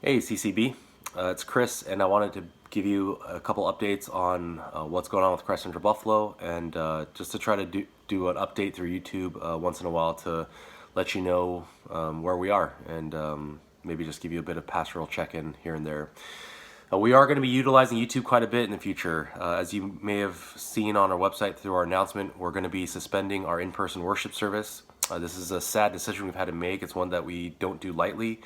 Hey CCB, it's Chris, and I wanted to give you a couple updates on what's going on with Christ Central Buffalo, and just to try to do an update through YouTube once in a while to let you know where we are, and maybe just give you a bit of pastoral check-in here and there. We are going to be utilizing YouTube quite a bit in the future. As you may have seen on our website through our announcement, we're going to be suspending our in-person worship service. This is a sad decision we've had to make. It's one that we don't do lightly,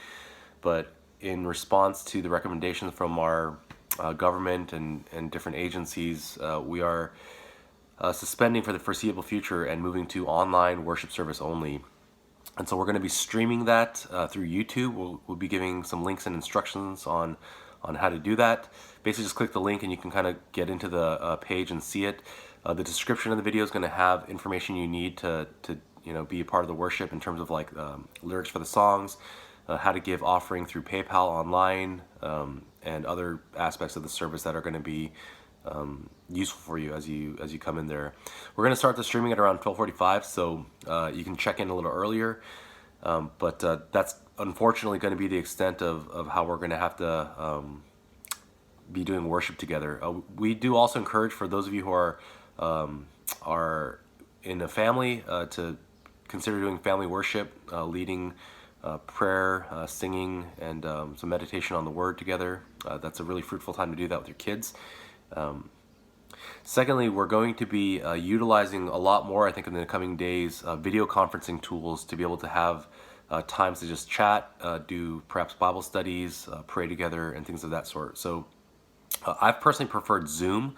but in response to the recommendations from our government and different agencies, we are suspending for the foreseeable future and moving to online worship service only. And so we're going to be streaming that through YouTube. We'll be giving some links and instructions on how to do that. Basically just click the link and you can kind of get into the page and see it. The description of the video is going to have information you need to be a part of the worship in terms of like lyrics for the songs, how to give offering through PayPal online, and other aspects of the service that are going to be useful for you as you come in there. We're going to start the streaming at around 12:45, so you can check in a little earlier. But that's unfortunately going to be the extent of how we're going to have to be doing worship together. We do also encourage, for those of you who are in a family, to consider doing family worship, leading prayer, singing, and some meditation on the Word together. That's a really fruitful time to do that with your kids. Secondly, we're going to be utilizing a lot more, I think, in the coming days, video conferencing tools to be able to have times to just chat, do perhaps Bible studies, pray together, and things of that sort. So I've personally preferred Zoom.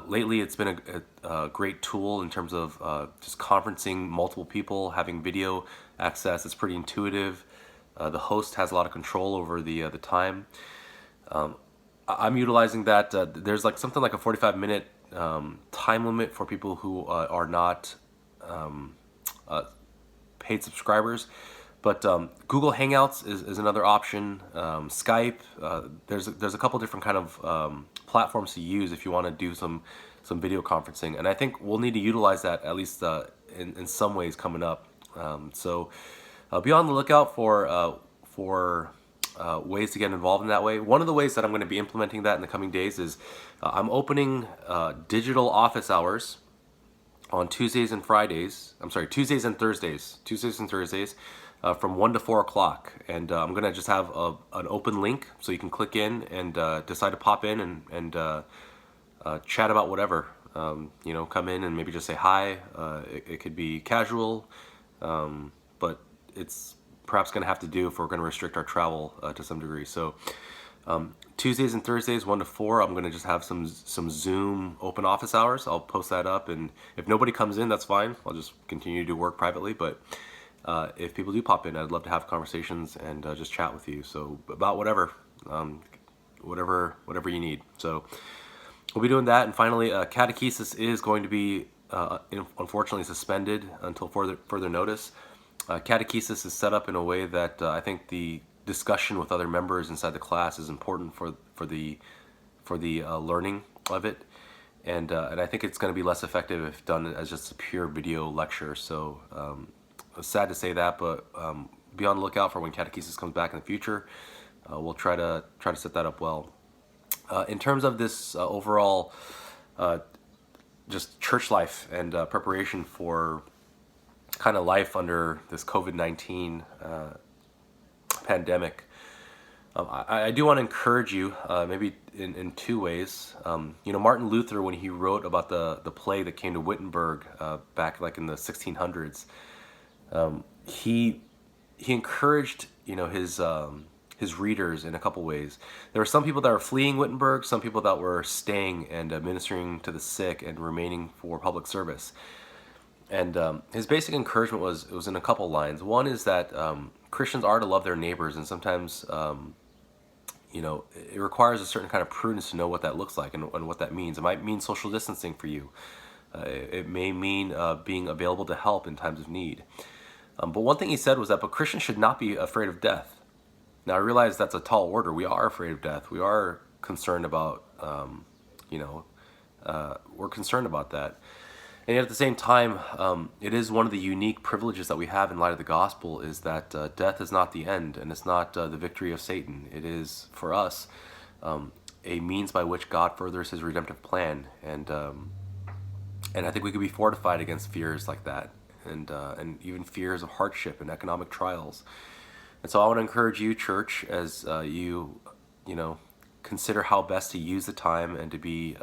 Lately, it's been a great tool in terms of just conferencing multiple people, having video access. It's pretty intuitive. The host has a lot of control over the time. I'm utilizing that. There's like something like a 45-minute time limit for people who are not paid subscribers. But Google Hangouts is another option. Skype. There's a couple different kind of platforms to use if you want to do some video conferencing, and I think we'll need to utilize that at least in some ways coming up. So be on the lookout for ways to get involved in that way. One of the ways that I'm going to be implementing that in the coming days is I'm opening digital office hours on Tuesdays and Thursdays, from 1 to 4 o'clock. And I'm going to just have an open link so you can click in and decide to pop in and chat about whatever. Come in and maybe just say hi. It could be casual, but it's perhaps going to have to do if we're going to restrict our travel to some degree. So Tuesdays and Thursdays, 1 to 4, I'm going to just have some Zoom open office hours. I'll post that up, and if nobody comes in, that's fine. I'll just continue to do work privately, but if people do pop in, I'd love to have conversations and just chat with you. So about whatever you need. So we'll be doing that. And finally, catechesis is going to be unfortunately suspended until further notice. Catechesis is set up in a way that I think the discussion with other members inside the class is important for the learning of it, and I think it's going to be less effective if done as just a pure video lecture. So sad to say that, but be on the lookout for when catechesis comes back in the future. We'll try to set that up well. In terms of this overall just church life and preparation for kind of life under this COVID-19 pandemic, I do want to encourage you maybe in two ways. Martin Luther, when he wrote about the plague that came to Wittenberg back like in the 1600s, he encouraged his readers in a couple ways. There were some people that were fleeing Wittenberg, some people that were staying and ministering to the sick and remaining for public service. And his basic encouragement was in a couple lines. One is that Christians are to love their neighbors, and sometimes it requires a certain kind of prudence to know what that looks like and what that means. It might mean social distancing for you. It may mean being available to help in times of need. But one thing he said was that, but Christians should not be afraid of death. Now I realize that's a tall order. We are afraid of death. We are concerned about, we're concerned about that. And yet at the same time, it is one of the unique privileges that we have in light of the gospel is that death is not the end, and it's not the victory of Satan. It is, for us, a means by which God furthers his redemptive plan. And I think we could be fortified against fears like that, and even fears of hardship and economic trials. And so I want to encourage you, church, as you know, consider how best to use the time and to be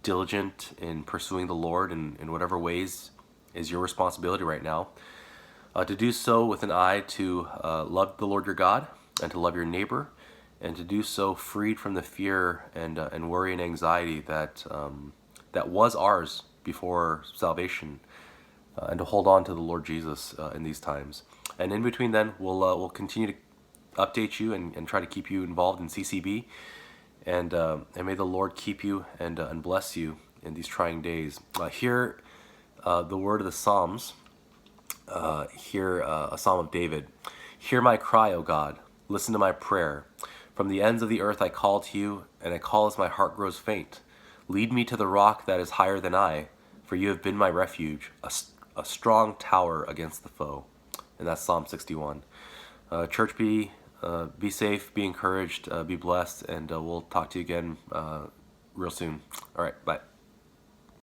diligent in pursuing the Lord in whatever ways is your responsibility right now. To do so with an eye to love the Lord your God and to love your neighbor, and to do so freed from the fear and worry and anxiety that was ours before salvation, and to hold on to the Lord Jesus in these times. And in between, then we'll continue to update you and try to keep you involved in CCB, and may the Lord keep you and bless you in these trying days. Hear the word of the Psalms. Hear a Psalm of David. Hear my cry, O God. Listen to my prayer. From the ends of the earth I call to you, and I call as my heart grows faint. Lead me to the rock that is higher than I, for you have been my refuge, a strong tower against the foe. And that's Psalm 61. Church, be safe, be encouraged, be blessed, and we'll talk to you again real soon. All right, bye.